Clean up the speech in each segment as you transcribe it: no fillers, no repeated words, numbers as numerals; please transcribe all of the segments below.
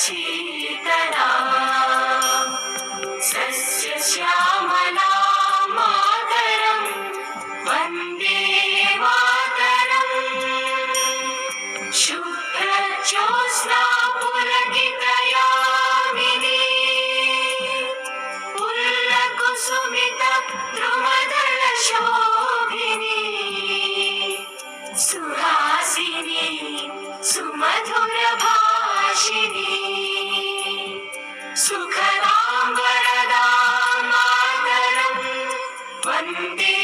शीतला सस्यश्यामला मातरं वन्दे मातरम् शुभ्रज्योत्स्ना पुलकितयामिनी पुल्लकुसुमित द्रुमदलशोभिनी सुहासिनी सुमधुरभाषिणी सुखदां वरदां मातरं वन्दे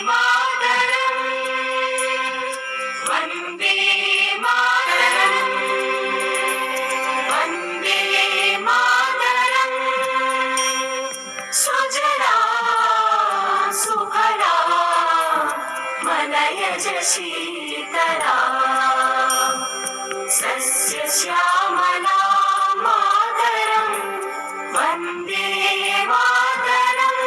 मातरम् वन्दे मातरम् वन्दे मातरम् सुजला सुफला मलयज शीतला सस्यश्यामला मातरं वन्दे मातरम्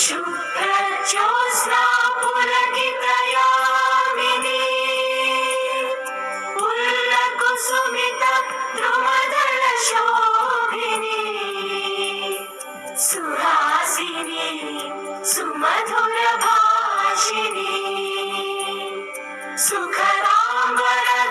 शुभ्रज्योत्स्ना पुलकितयामिनी पुल्लकुसुमित द्रुमदलशोभिनी सुहासिनी सुमधुरभाषिणी सुखदां वरदां